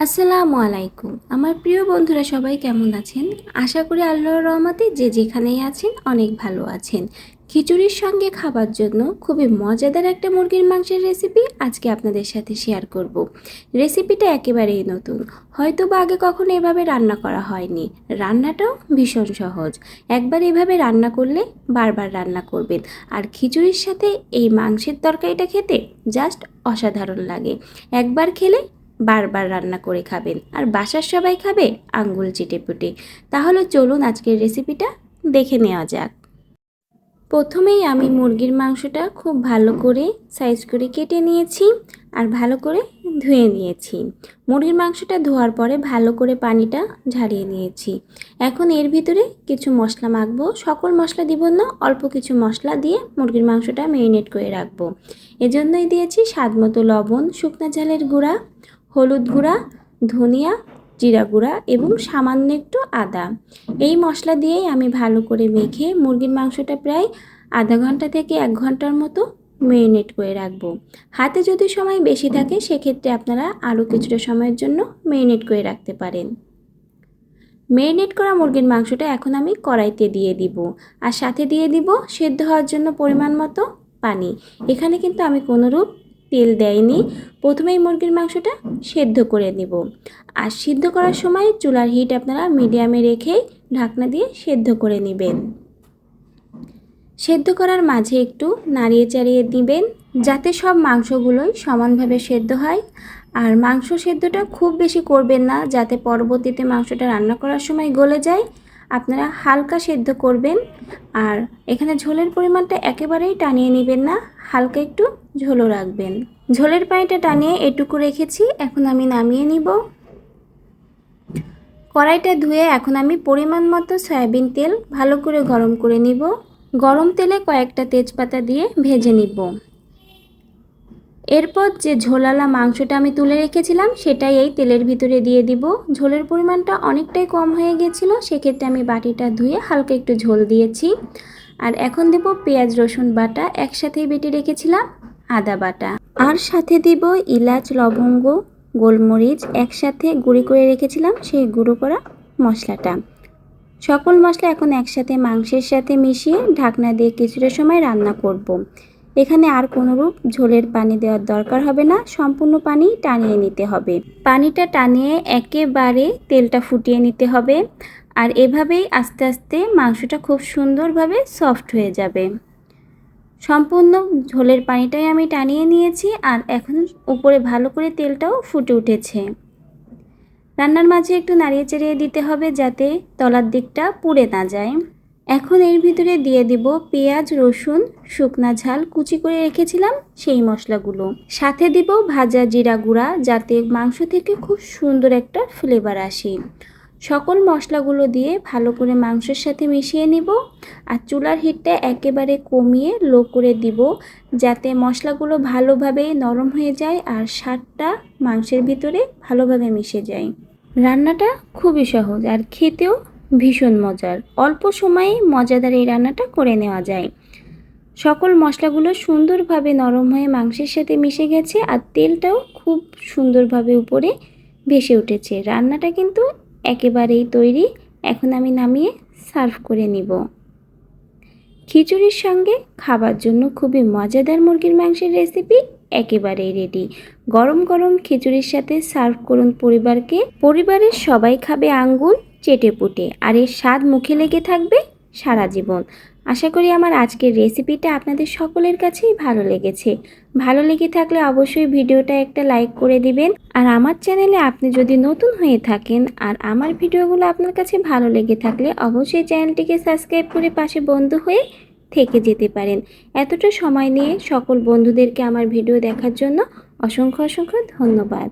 আসসালামু আলাইকুম। আমার প্রিয় বন্ধুরা সবাই কেমন আছেন? আশা করি আল্লাহর রহমতে যে যেখানেই আছেন অনেক ভালো আছেন। খিচুড়ির সঙ্গে খাবার জন্য খুবই মজাদার একটা মুরগির মাংসের রেসিপি আজকে আপনাদের সাথে শেয়ার করব। রেসিপিটা একেবারেই নতুন, হয়তো বা আগে কখনো এভাবে রান্না করা হয়নি। রান্নাটাও ভীষণ সহজ। একবার এভাবে রান্না করলে বারবার রান্না করবেন। আর খিচুড়ির সাথে এই মাংসের তরকারিটা খেতে জাস্ট অসাধারণ লাগে। একবার খেলে বারবার রান্না করে খাবেন, আর বাসার সবাই খাবে আঙ্গুল চেটেপুটে। তাহলে চলুন আজকের রেসিপিটা দেখে নেওয়া যাক। প্রথমেই আমি মুরগির মাংসটা খুব ভালো করে সাইজ করে কেটে নিয়েছি আর ভালো করে ধুয়ে নিয়েছি। মুরগির মাংসটা ধোয়ার পরে ভালো করে পানিটা ঝারিয়ে নিয়েছি। এখন এর ভিতরে কিছু মশলা মাখবো। সকল মশলা দিব না, অল্প কিছু মশলা দিয়ে মুরগির মাংসটা ম্যারিনেট করে রাখবো। এজন্যই দিয়েছি স্বাদ মতো লবণ, শুকনো ঝালের গুঁড়া, হলুদ গুঁড়া, ধনিয়া, জিরা গুঁড়া এবং সামান্য একটু আদা। এই মশলা দিয়েই আমি ভালো করে মেখে মুরগির মাংসটা প্রায় আধা ঘন্টা থেকে 1 ঘন্টার মতো ম্যারিনেট করে রাখবো। হাতে যদি সময় বেশি থাকে সেক্ষেত্রে আপনারা আরও কিছুটা সময়ের জন্য ম্যারিনেট করে রাখতে পারেন। ম্যারিনেট করা মুরগির মাংসটা এখন আমি কড়াইতে দিয়ে দিব, আর সাথে দিয়ে দিব সেদ্ধ হওয়ার জন্য পরিমাণ মতো পানি। এখানে কিন্তু আমি কোনোরূপ তেল দেয়নি। প্রথমেই মুরগির মাংসটা সেদ্ধ করে নিব, আর সিদ্ধ করার সময় চুলার হিট আপনারা মিডিয়ামে রেখেই ঢাকনা দিয়ে সেদ্ধ করে নেবেন। সেদ্ধ করার মাঝে একটু নাড়িয়ে চাড়িয়ে দিবেন যাতে সব মাংসগুলোই সমানভাবে সেদ্ধ হয়। আর মাংস সেদ্ধটা খুব বেশি করবেন না যাতে পরবর্তীতে মাংসটা রান্না করার সময় গলে যায়। আপনারা হালকা সেদ্ধ করবেন। আর এখানে ঝোলের পরিমাণটা একেবারেই টানিয়ে নেবেন না, হালকা একটু ঝোলও রাখবেন। ঝোলের পানিটা টানিয়ে এটুকু রেখেছি, এখন আমি নামিয়ে নিব। কড়াইটা ধুয়ে এখন আমি পরিমাণ মতো সয়াবিন তেল ভালো করে গরম করে নিব। গরম তেলে কয়েকটা তেজপাতা দিয়ে ভেজে নিব। এরপর যে ঝোলালা মাংসটা আমি তুলে রেখেছিলাম সেটাই এই তেলের ভিতরে দিয়ে দিব। ঝোলের পরিমাণটা অনেকটাই কম হয়ে গেছিলো, সেক্ষেত্রে আমি বাটিটা ধুয়ে হালকা একটু ঝোল দিয়েছি। আর এখন দেব পেঁয়াজ রসুন বাটা, একসাথেই বেটে রেখেছিলাম আদা বাটা, আর সাথে দিব এলাচ, লবঙ্গ, গোলমরিচ একসাথে গুঁড়ি করে রেখেছিলাম সেই গুঁড়ো করা মশলাটা। সকল মশলা এখন একসাথে মাংসের সাথে মিশিয়ে ঢাকনা দিয়ে কিছুটা সময় রান্না করব। এখানে আর কোনোরূপ ঝোলের পানি দেওয়ার দরকার হবে না, সম্পূর্ণ পানি টানিয়ে নিতে হবে। পানিটা টানিয়ে একেবারে তেলটা ফুটিয়ে নিতে হবে। আর এভাবেই আস্তে আস্তে মাংসটা খুব সুন্দরভাবে সফট হয়ে যাবে। সম্পূর্ণ ঝোলের পানিটাই আমি টানিয়ে নিয়েছি, আর এখন উপরে ভালো করে তেলটাও ফুটে উঠেছে। রান্নার মাঝে একটু নাড়িয়ে চাড়িয়ে দিতে হবে যাতে তলার দিকটা পুড়ে না যায়। এখন এর ভিতরে দিয়ে দিব পেঁয়াজ, রসুন, শুকনা ঝাল কুচি করে রেখেছিলাম সেই মশলাগুলো। সাথে দিব ভাজা জিরা গুঁড়া যাতে মাংস থেকে খুব সুন্দর একটা ফ্লেভার আসে। সকল মশলাগুলো দিয়ে ভালো করে মাংসের সাথে মিশিয়ে নিব। আর চুলার হিটটা একেবারে কমিয়ে লো করে দিব যাতে মশলাগুলো ভালোভাবে নরম হয়ে যায় আর স্বাদটা মাংসের ভিতরে ভালোভাবে মিশে যায়। রান্নাটা খুবই সহজ আর খেতেও ভীষণ মজার। অল্প সময়ে মজাদার এই রান্নাটা করে নেওয়া যায়। সকল মশলাগুলো সুন্দরভাবে নরম হয়ে মাংসের সাথে মিশে গেছে, আর তেলটাও খুব সুন্দরভাবে উপরে ভেসে উঠেছে। রান্নাটা কিন্তু একেবারেই তৈরি। এখন আমি নামিয়ে সার্ভ করে নিব। খিচুড়ির সঙ্গে খাবার জন্য খুবই মজাদার মুরগির মাংসের রেসিপি একেবারেই রেডি। গরম গরম খিচুড়ির সাথে সার্ভ করুন পরিবারকে। পরিবারের সবাই খাবে আঙ্গুল চেটেপুটে, আর এর স্বাদ মুখে লেগে থাকবে সারা জীবন। আশা করি আমার আজকের রেসিপিটা আপনাদের সকলের কাছেই ভালো লেগেছে। ভালো লেগে থাকলে অবশ্যই ভিডিওটা একটা লাইক করে দিবেন। আর আমার চ্যানেলে আপনি যদি নতুন হয়ে থাকেন আর আমার ভিডিওগুলো আপনার কাছে ভালো লেগে থাকলে অবশ্যই চ্যানেলটিকে সাবস্ক্রাইব করে পাশে বন্ধু হয়ে থেকে যেতে পারেন। এতটা সময় নিয়ে সকল বন্ধুদেরকে আমার ভিডিও দেখার জন্য অসংখ্য অসংখ্য ধন্যবাদ।